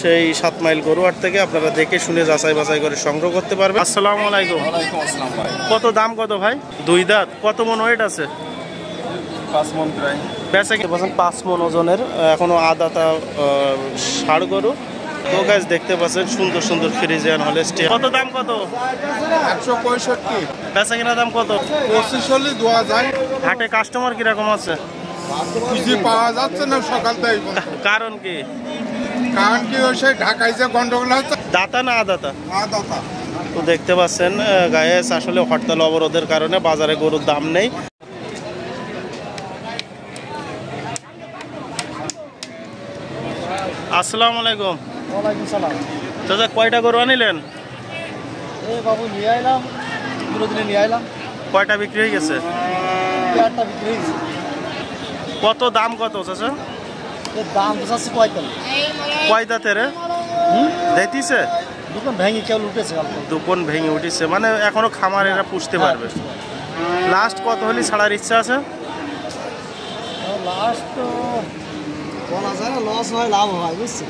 সেই 7 মাইল গরুহাট থেকে আপনারা দেখে শুনে যাচাই বাছাই করে সংগ্রহ করতে পারবেন। আসসালামু আলাইকুম। ওয়ালাইকুম আসসালাম ভাই। কত দাম কত ভাই? 2 দাঁত। কত মন ওয়েট আছে? 5 মণ প্রায়। বেচা কি বলেন? 5 মন ওজনের এখনো আদাতা ষাড় গরু। তো গাইস দেখতে পাচ্ছেন সুন্দর সুন্দর ফ্রিজিয়ান হলস্টিয়ান। কত দাম কত? 165। বেচা কিনা দাম কত? 25 2000। হাটে কাস্টমার কিরকম আছে? খুঁজে পাওয়া যাচ্ছে না সকাল থেকে। কারণ কি? কারণ কি ওই সেই ঢাকায় যে গন্ডগোল হচ্ছে। দাতা না আদাতা? আদাতা। তো দেখতে পাচ্ছেন গায়েস আসলে হরতাল অবরোধের কারণে বাজারে গরুর দাম নেই। আসসালামু আলাইকুম। ওয়ালাইকুম সালাম। দাদা কয়টা গরু আনিলেন? এই বাবু নিয়ে আইলাম, দুটো দিনে নিয়ে আইলাম। কয়টা বিক্রি হয়ে গেছে? 4টা বিক্রি হয়েছে। কত দাম কত চাচা? এর দাম তো চাচ্ছি 45। কয় দাঁতের? দেখতিছে দোকান ভেঙে কেউ উঠেছে কালকে। দুকন ভেঙে উঠেছে, মানে এখনো খামার এরা পুষতে পারবে। লাস্ট কত হলে ছাড়ার ইচ্ছা আছে? লাস্ট তো বলা যায় না, লস হয় লাভ হয় বুঝছি।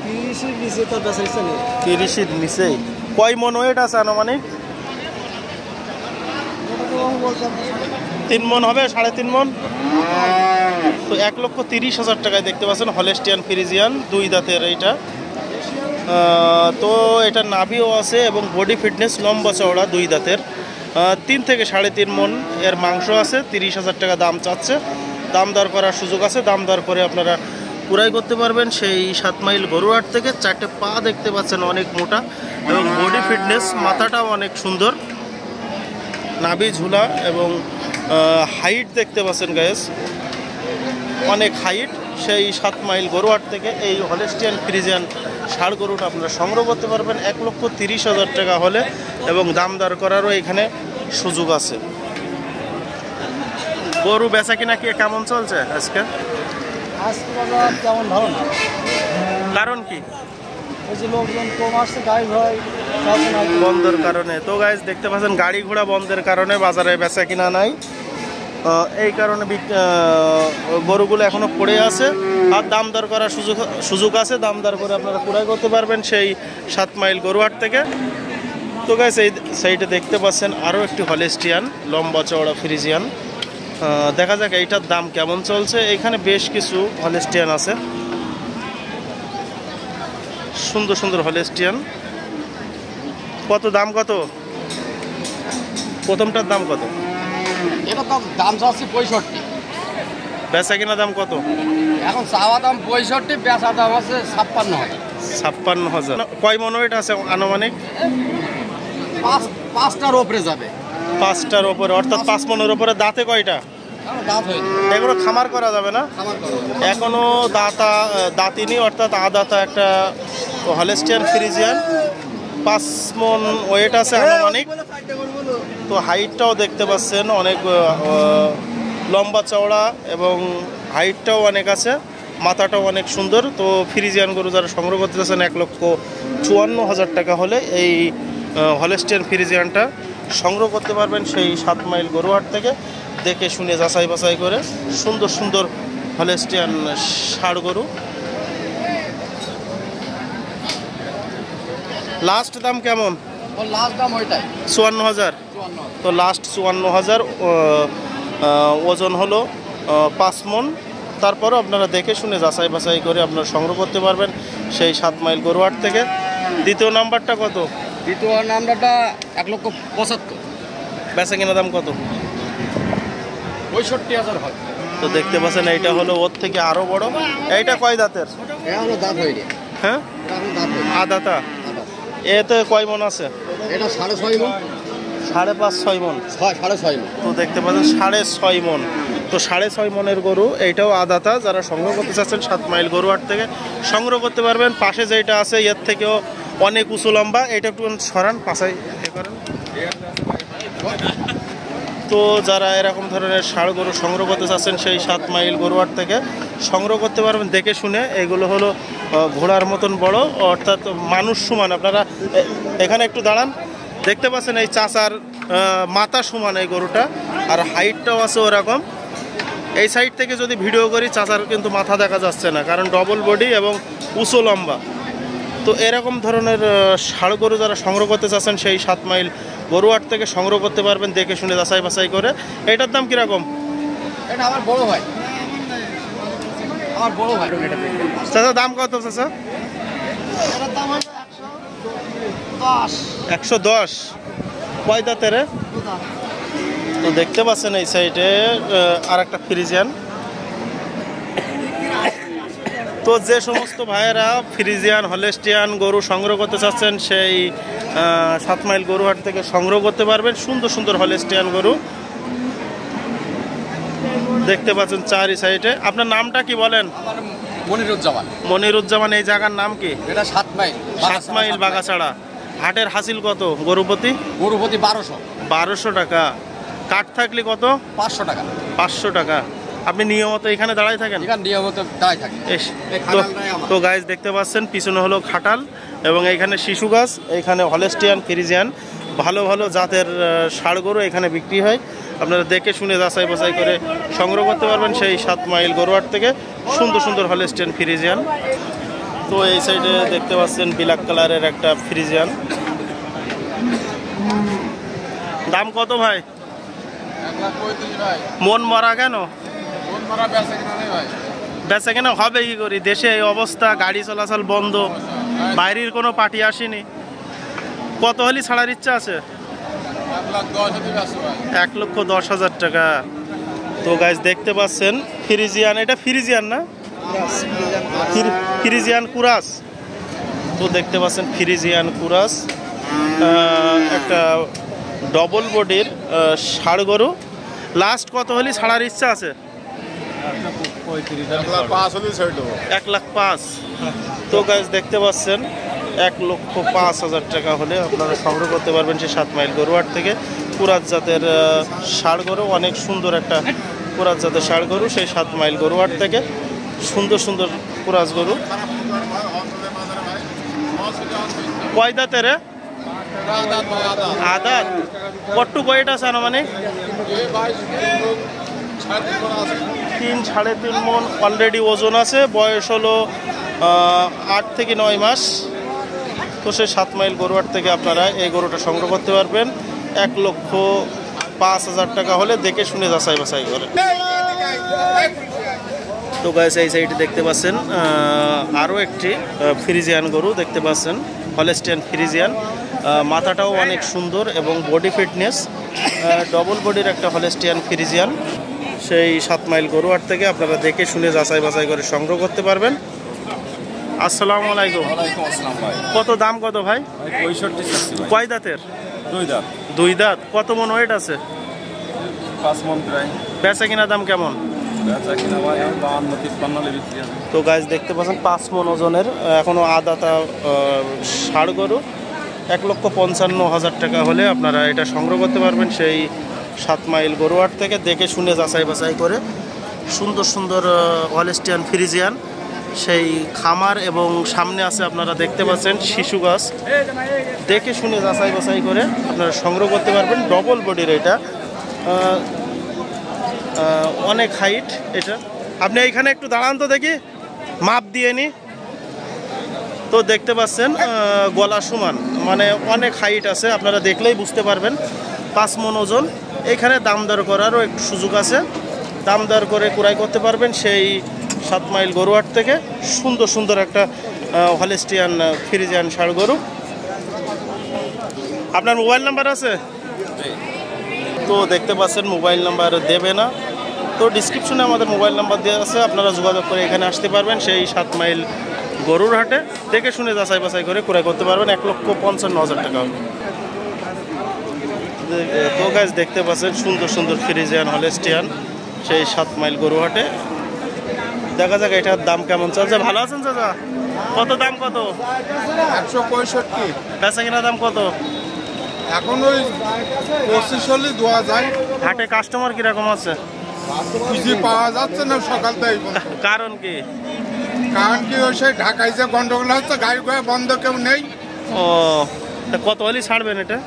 30-এর নিচে তো বেচার ইচ্ছা নেই। 30-এর নিচেই। কয় মন ওয়েট আছে আনুমানিক? 3 মন হবে, 3.5 মন। তো 1,30,000 টাকায় দেখতে পাচ্ছেন হলস্টিয়ান ফ্রিজিয়ান 2 দাঁতের এইটা। তো এটা নাভিও আছে এবং বডি ফিটনেস লম্বা চওড়া 2 দাঁতের। 3 থেকে 3.5 মন এর মাংস আছে। 30,000 টাকা দাম চাচ্ছে। দাম দর করার সুযোগ আছে, দাম দর করে আপনারা পুরাই করতে পারবেন। সেই 7 মাইল গরুহাট থেকে 4টে পা দেখতে পাচ্ছেন অনেক মোটা এবং বডি ফিটনেস, মাথাটাও অনেক সুন্দর, নাভি ঝুলা এবং হাইট দেখতে পাচ্ছেন গাইস অনেক হাইট। সেই 7 মাইল গরুহাট থেকে এই হলস্টিয়ান ফ্রিজিয়ান ষাড় গরুটা আপনারা সংগ্রহ করতে পারবেন 1,30,000 টাকা হলে, এবং দাম দর করারও এখানে সুযোগ আছে। গরু বেচা কিনা কি কেমন চলছে আজকে? আজকে বাজার তেমন ভালো না। কারণ কি? ওই যে লোকজন কম আসছে, গাড়ি ঘোড়ায় বন্ধের কারণে। তো গাইস দেখতে পাচ্ছেন গাড়ি ঘোড়া বন্ধের কারণে বাজারে বেচা কিনা নাই। এই কারণে গরুগুলো এখনো পড়ে আছে। আর দাম দর করার সুযোগ আছে, দাম দর করে আপনারা ক্রয় করতে পারবেন সেই 7 মাইল গরুহাট থেকে। তো গাইস এই সাইডে দেখতে পাচ্ছেন আরও একটি হলস্টিয়ান লম্বা চওড়া ফ্রিজিয়ান। দেখা যাক এইটার দাম কেমন চলছে। এখানে বেশ কিছু হলস্টিয়ান আছে, সুন্দর সুন্দর হলস্টিয়ান। কত দাম কত? প্রথমটার দাম কত? এটা দাম চাচ্ছি 65। বেচা কিনা দাম কত? এখন চাওয়া দাম 65, বেচা দাম আছে 56,000। 56,000। কয় মন ওয়েট আছে আনুমানিক? 5টার ওপরে যাবে। 5টার ওপরে, অর্থাৎ 5 মনের ওপরে। দাঁতে কয়টা? দাঁত হয়নি, এগুলো খামার করা যাবে না এখনো? দাঁতিনি, অর্থাৎ আদাতা একটা হলস্টিয়ান ফ্রিজিয়ান। 5 মন ওয়েট আছে আনুমানিক। তো হাইটটাও দেখতে পাচ্ছেন অনেক লম্বা চওড়া এবং হাইটটাও অনেক আছে, মাথাটাও অনেক সুন্দর। তো ফ্রিজিয়ান গরু যারা সংগ্রহ করতে চাচ্ছেন 1,54,000 টাকা হলে এই হলস্টিয়ান ফ্রিজিয়ানটা সংগ্রহ করতে পারবেন সেই 7 মাইল গরুহাট থেকে। দেখে শুনে যাচাই বাছাই করে সুন্দর সুন্দর হলস্টিয়ান ষাড় গরু। লাস্ট দাম কেমন? লাস্ট দাম ওইটাই 54,000। তো লাস্ট 54,000। ওজন হলো 5 মন। তারপরও আপনারা দেখে শুনে যাচাই বাছাই করে আপনারা সংগ্রহ করতে পারবেন সেই 7 মাইল গরুহাট থেকে। দ্বিতীয় নাম্বারটা কত? দ্বিতীয় নাম্বারটা 1,75,000। বেচা কিনা দাম কত? 65,000 হয়। তো দেখতে পাচ্ছেন এইটা হলো ওর থেকে আরো বড়। এইটা কয় দাঁতের? এখনো দাঁত হয়নি। হ্যাঁ, আদাতা। এতে কয় মন আছে? এটা 6.5 মণ। 5.5-6 মন। 6.5 মণ। তো দেখতে পাচ্ছেন 6.5 মন। তো 6.5 মনের গরু, এইটাও আদাতা। যারা সংগ্রহ করতে চাচ্ছেন 7 মাইল গরুহাট থেকে সংগ্রহ করতে পারবেন। পাশে যেটা আছে এর থেকেও অনেক উঁচু লম্বা। এটা একটু সরান, পাশাই করেন। তো যারা এরকম ধরনের ষাড় গরু সংগ্রহ করতে চাচ্ছেন সেই 7 মাইল গরুহাট থেকে সংগ্রহ করতে পারবেন দেখে শুনে। এগুলো হলো ঘোড়ার মতন বড়, অর্থাৎ মানুষ সমান। আপনারা এখানে একটু দাঁড়ান, দেখতে পাচ্ছেন এই চাচার মাথা সমান এই গরুটা, আর হাইটটাও আছে ওরকম। এই সাইড থেকে যদি ভিডিও করি চাচার কিন্তু মাথা দেখা যাচ্ছে না, কারণ ডবল বডি এবং উঁচু লম্বা। তো এরকম ধরনের ষাঁড় গরু যারা সংগ্রহ করতে চাচ্ছেন সেই 7 মাইল গরুহাট থেকে সংগ্রহ করতে পারবেন দেখে শুনে যাচাই বাছাই করে। এটার দাম কীরকম? এটা আমার বড় ভাই, আমার বড় ভাই। চাচা দাম কত চাচা? এটার দাম হলো 110। 110। কয় দাঁতের? তো দেখতে পাচ্ছেন এই সাইডে আর একটা ফ্রিজিয়ান। তো যে সমস্ত ভাইয়েরা ফ্রিজিয়ান হলেস্টিয়ান গরু সংগ্রহ করতে চাচ্ছেন সেই 7 মাইল গরুহাট থেকে সংগ্রহ করতে পারবেন। সুন্দর সুন্দর হলেস্টিয়ান গরু দেখতে পাচ্ছেন চারি সাইডে। আপনার নামটা কি বলেন? মনিরুজ্জামান। মনিরুজ্জামান। এই জায়গার নাম কি? এটা 7 মাইল। 7 মাইল বাগাছাড়া। হাটের হাসিল কত গরুপতি? গরুপতি 1200। 1200 টাকা। কাঠ থাকলে কত? 500 টাকা। 500 টাকা। আপনি নিয়মিত এখানে দাঁড়ায় থাকেন? এখানে নিয়মিত দাঁড়ায় থাকি। তো গাইজ দেখতে পাচ্ছেন পিছনে হলো খাটাল এবং এইখানে শিশু গাছ, এইখানে হলেস্টিয়ান ফ্রিজিয়ান ভালো ভালো জাতের ষাঁড় গরু এখানে বিক্রি হয়। আপনারা দেখে শুনে যাচাই বাছাই করে সংগ্রহ করতে পারবেন সেই 7 মাইল গরুহাট থেকে সুন্দর সুন্দর হলেস্টিয়ান ফ্রিজিয়ান। তো এই সাইডে দেখতে পাচ্ছেন ব্ল্যাক কালারের একটা ফ্রিজিয়ান। দাম কত ভাই? 135 ভাই। মন মরা কেন? কোন মারা বেচা কিনা নেই ভাই। বেচা কেনা হবে কি করি? দেশে এই অবস্থা, গাড়ি চলাচল বন্ধ, বাইরের কোনো পার্টি আসেনি। কত হলে ছাড়ার ইচ্ছা আছে? 110 হতে বেচা ভাই। 1,10,000 টাকা। তো গাইজ দেখতে পাচ্ছেন ফ্রিজিয়ান, এটা ফ্রিজিয়ান না? ফ্রিজিয়ান কুরাস। তো দেখতে পাচ্ছেন ফ্রিজিয়ান কুরাস, একটা ডবল বডির ষাঁড় গরু। লাস্ট কত হলে ছাড়ার ইচ্ছা আছে? 1,05,000। তো গাইজ দেখতে পাচ্ছেন 1,05,000 টাকা হলে আপনারা সংগ্রহ করতে পারবেন সেই 7 মাইল গরুহাট থেকে। কুরাস জাতের ষাঁড় গরু, অনেক সুন্দর একটা কুরাস জাতের ষাঁড় গরু সেই 7 মাইল গরুহাট থেকে। সুন্দর সুন্দর কুরাস গরু। কয় দাঁতের? আদাত। কট্টু কয়টা আছে আনুমানিক? 3 সাড়ে 3 মন অলরেডি ওজন আছে। বয়স হলো 8 থেকে 9 মাস। তো সেই 7 মাইল গরুহাট থেকে আপনারা এই গরুটা সংগ্রহ করতে পারবেন 1,05,000 টাকা হলে দেখে শুনে যাচাই বাছাই করে। তো গাইস এই সাইডে দেখতে পাচ্ছেন আরও একটি ফ্রিজিয়ান গরু দেখতে পাচ্ছেন, হলেস্টিয়ান ফ্রিজিয়ান। মাথাটাও অনেক সুন্দর এবং বডি ফিটনেস, ডবল বডির একটা হলেস্টিয়ান ফ্রিজিয়ান সেই 7 মাইল গরুহাট থেকে আপনারা দেখে শুনে যাচাই বাছাই করে সংগ্রহ করতে পারবেন। আসসালামু আলাইকুম। ওয়ালাইকুম আসসালাম ভাই। কত দাম কত ভাই? 65 চাচ্ছি ভাই। কয় দাঁতের? 2 দাঁত। 2 দাঁত। কত মন ওয়েট আছে? 5 মণ প্রায়। বেচা কিনা দাম কেমন? বেচা কিনা ভাই 52-53 হলে বিক্রি হবে। তো গাছ দেখতে পাচ্ছেন 5 মন ওজনের এখনো আদাতা ষাঁড় গরু 1,55,000 টাকা হলে আপনারা এটা সংগ্রহ করতে পারবেন সেই 7 মাইল গরুহাট থেকে দেখে শুনে যাচাই বাছাই করে। সুন্দর সুন্দর হলেস্টিয়ান ফ্রিজিয়ান সেই খামার এবং সামনে আছে আপনারা দেখতে পাচ্ছেন শিশু গাছ, দেখে শুনে যাচাই বাছাই করে আপনারা সংগ্রহ করতে পারবেন। ডবল বডির এটা, অনেক হাইট এটা। আপনি এইখানে একটু দাঁড়ান তো দেখি, মাপ দিয়ে নি। তো দেখতে পাচ্ছেন গলা সমান, মানে অনেক হাইট আছে, আপনারা দেখলেই বুঝতে পারবেন। 5 মণ ওজন। এখানে দাম দর করারও একটু সুযোগ আছে, দাম দর করে ক্রয় করতে পারবেন সেই 7 মাইল গরুহাট থেকে। সুন্দর সুন্দর একটা হলেস্টিয়ান ফ্রিজিয়ান ষাঁড় গরু। আপনার মোবাইল নাম্বার আছে? তো দেখতে পাচ্ছেন মোবাইল নাম্বার দেবে না, তো ডিসক্রিপশনে আমাদের মোবাইল নাম্বার দেওয়া আছে, আপনারা যোগাযোগ করে এখানে আসতে পারবেন সেই 7 মাইল গরুর হাটে। দেখে শুনে যাচাই বাছাই করে ক্রয় করতে পারবেন 1,55,000 টাকা। তো গাছ দেখতে পাচ্ছেন সুন্দর সুন্দর ফ্রিজিয়ান হলেস্টিয়ান সেই 7 মাইল গরু হাটে। দেখা যাক এটার দাম কেমন চলছে। ভালো আছেন চাচা? কত দাম কত? 165। বেচা কিনা দাম কত? এখন ওই 25 হলে দেওয়া যায়। হাটে কাস্টমার কিরকম আছে? খুঁজে পাওয়া যাচ্ছে না সকাল থেকে। কারণ কি? কারণ কি ওই সেই ঢাকায় যে গন্ডগোল হচ্ছে, গাড়ি ঘোড়া বন্ধ কেউ নেই। ও, তা কত হলে ছাড়বেন এটা?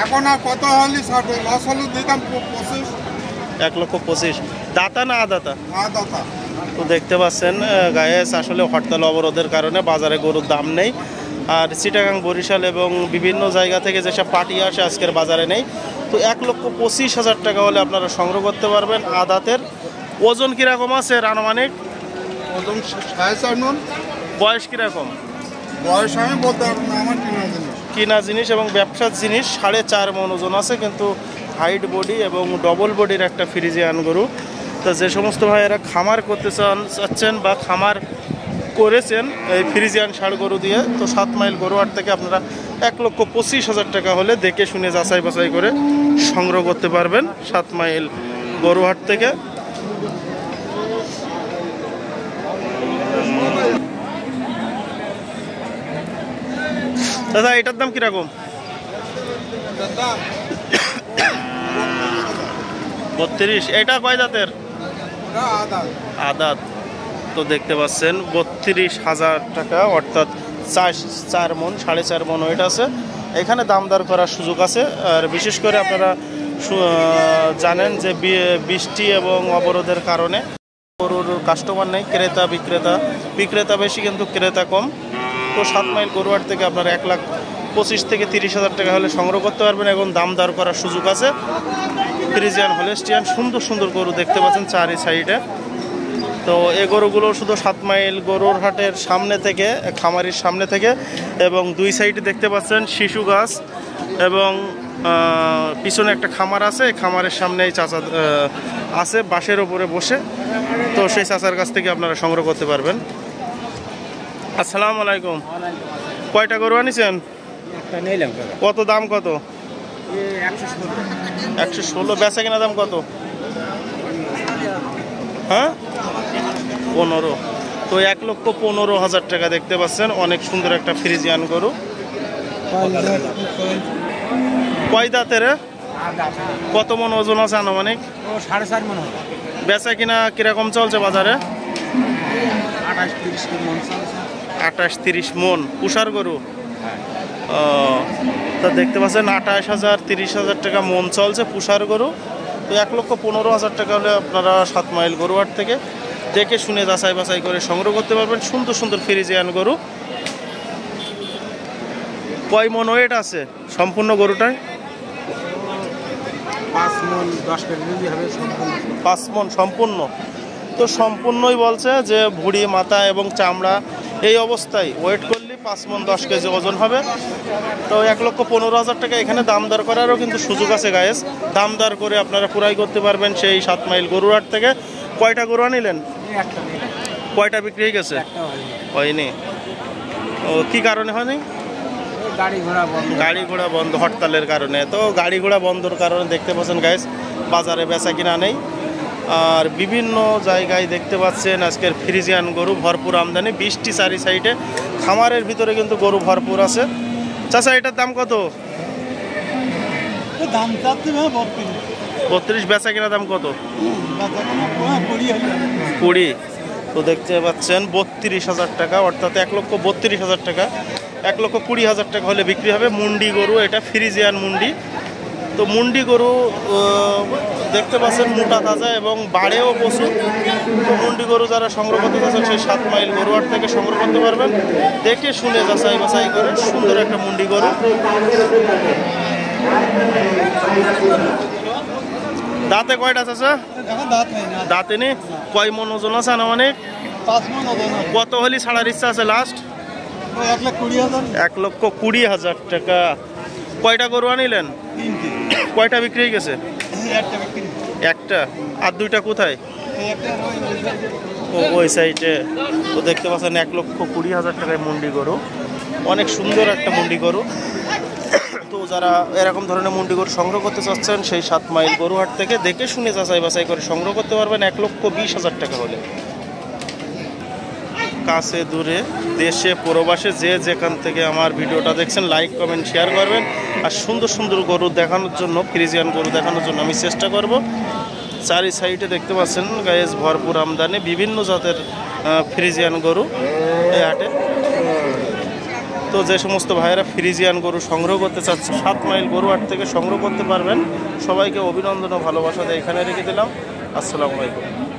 এখন আর কত হলে ছাড়বে? লস হলে দিতাম 25। 1,25,000। দাতা না আদাতা? দাতা। তো দেখতে পাচ্ছেন গায়েস আসলে হরতাল অবরোধের কারণে বাজারে গরুর দাম নেই। আর চিটাগাং, বরিশাল এবং বিভিন্ন জায়গা থেকে যেসব পার্টি আসে আজকের বাজারে নেই। তো 1,25,000 টাকা হলে আপনারা সংগ্রহ করতে পারবেন। আদাতের ওজন কীরকম আছে আনুমানিক? ওজন 4.5 মণ। বয়স কীরকম? বয়স আমি বলতে পারবো না, আমার কিনা জিনিস। কিনা জিনিস এবং ব্যবসার জিনিস। 4.5 মণ ওজন আছে, কিন্তু হাইট বডি এবং ডবল বডির একটা ফ্রিজিয়ান গরু। তো যে সমস্ত ভাইয়েরা খামার করতে চাচ্ছেন বা খামার করেছেন এই ফ্রিজিয়ান ষাঁড় গরু দিয়ে, তো 7 মাইল গরুহাট থেকে আপনারা 1,25,000 টাকা হলে দেখে শুনে যাচাই বাছাই করে সংগ্রহ করতে পারবেন 7 মাইল গরুহাট থেকে। দাদা এটার দাম কিরকম? 32। এটা কয় দাঁতের? আদাত। তো দেখতে পাচ্ছেন 32,000 টাকা, অর্থাৎ 4 মণ, 4.5 মণ ওয়েট আছে। এখানে দাম দর করার সুযোগ আছে। আর বিশেষ করে আপনারা জানেন যে বৃষ্টি এবং অবরোধের কারণে গরুর কাস্টমার নেই, বিক্রেতা বেশি কিন্তু ক্রেতা কম। তো 7 মাইল গরুহাট থেকে আপনারা 1,25,000 থেকে 30,000 টাকা হলে সংগ্রহ করতে পারবেন এবং দাম দর করার সুযোগ আছে। ফ্রিজিয়ান, হলেস্টিয়ান সুন্দর সুন্দর গরু দেখতে পাচ্ছেন চারি সাইডে। তো এই গরুগুলো শুধু 7 মাইল গরুর হাটের সামনে থেকে, খামারির সামনে থেকে, এবং 2 সাইডে দেখতে পাচ্ছেন শিশু গাছ এবং পিছনে একটা খামার আছে। খামারের সামনে এই চাচা আছে বাঁশের ওপরে বসে। তো সেই চাচার কাছ থেকে আপনারা সংগ্রহ করতে পারবেন। আসসালামু আলাইকুম। কয়টা গরু আনিছেন? কত দাম? কত? 116। বেচা কিনা দাম কত? হ্যাঁ 15। তো 1,15,000 টাকা দেখতে পাচ্ছেন। অনেক সুন্দর একটা ফ্রিজিয়ান গরু। কয় দাঁতের? কত মণ ওজন আছে আনুমানিক? 4.5 মণ। বেচা কিনা কিরকম চলছে বাজারে? 28-30 মণ। পুষার গরু। তা দেখতে পাচ্ছেন 28,000 30,000 টাকা মন চলছে পুষার গরু। তো 1,15,000 টাকা হলে আপনারা 7 মাইল গরুহাট থেকে দেখে শুনে যাচাই বাছাই করে সংগ্রহ করতে পারবেন সুন্দর সুন্দর ফ্রিজিয়ান গরু। কয় মন ওয়েট আছে সম্পূর্ণ গরুটায়? 5 মণ 10 কেজি হবে সম্পূর্ণ। 5 মন সম্পূর্ণ। তো সম্পূর্ণই বলছে যে ভুঁড়ি, মাথা এবং চামড়া এই অবস্থায় ওয়েট করলে 5 মন 10 কেজি ওজন হবে। তো 1,15,000 টাকা। এখানে দাম দর করারও কিন্তু সুযোগ আছে গায়েস। দাম দর করে আপনারা পুরাই করতে পারবেন সেই 7 মাইল গরুহাট থেকে। কয়টা গরু আনিলেন? কয়টা বিক্রি হয়ে গেছে? হয়নি। ও কি কারণে হয়নি? গাড়ি ঘোড়া বন্ধ, হরতালের কারণে। তো গাড়ি ঘোড়া বন্ধর কারণে দেখতে পাচ্ছেন গাইস বাজারে বেচা কিনা নেই। আর বিভিন্ন জায়গায় দেখতে পাচ্ছেন আজকের ফ্রিজিয়ান গরু ভরপুর আমদানি। বৃষ্টি চারি সাইডে, খামারের ভিতরে কিন্তু গরু ভরপুর আছে। চাচা এটার দাম কত? 32। বেচা কিনা দাম কত? 20। তো দেখতে পাচ্ছেন 32,000 টাকা, অর্থাৎ 1,32,000 টাকা। 1,20,000 টাকা হলে বিক্রি হবে। মুন্ডি গরু, এটা ফ্রিজিয়ান মুন্ডি। তো মুন্ডি গরু দেখতে পাচ্ছেন মোটা তাজা এবং বাড়েও প্রচুর। তো মুন্ডি গরু যারা সংগ্রহ করতে চাচ্ছেন সেই 7 মাইল গরুহাট থেকে সংগ্রহ করতে পারবেন দেখে শুনে যাচাই বাছাই করে। সুন্দর একটা মুন্ডি গরু। দাঁতে কয়টা চাচা? দাঁতে নেই। কয় মন ওজন আছে আনুমানিক? 5 মণ ওজন। কত হলে ছাড়ার ইচ্ছা আছে লাস্ট? 1,20,000। 1,20,000 টাকা। কয়টা গরু আনিলেন? 3টি। কয়টা বিক্রি হয়ে গেছে? একটা বিক্রি। একটা। আর 2টা কোথায়? ওই সাইডে। তো দেখতে পাচ্ছেন 1,20,000 টাকায় মুন্ডি গরু। অনেক সুন্দর একটা মুন্ডি গরু। তো যারা এরকম ধরনের মুন্ডি গরু সংগ্রহ করতে চাচ্ছেন সেই 7 মাইল গরুহাট থেকে দেখে শুনে যাচাই বাছাই করে সংগ্রহ করতে পারবেন 1,20,000 টাকা হলে। কাছে দূরে দেশে প্রবাসে যে যেখান থেকে আমার ভিডিওটা দেখছেন লাইক কমেন্ট শেয়ার করবেন। আর সুন্দর সুন্দর গরু দেখানোর জন্য, ফ্রিজিয়ান গরু দেখানোর জন্য আমি চেষ্টা করব। চারি সাইডে দেখতে পাচ্ছেন গায়েস ভরপুর আমদানি বিভিন্ন জাতের ফ্রিজিয়ান গরু এই হাটে। তো যে সমস্ত ভাইয়েরা ফ্রিজিয়ান গরু সংগ্রহ করতে চাচ্ছে 7 মাইল গরুহাট থেকে সংগ্রহ করতে পারবেন। সবাইকে অভিনন্দন ও ভালোবাসা দিয়ে এখানে রেখে দিলাম। আসসালামু আলাইকুম।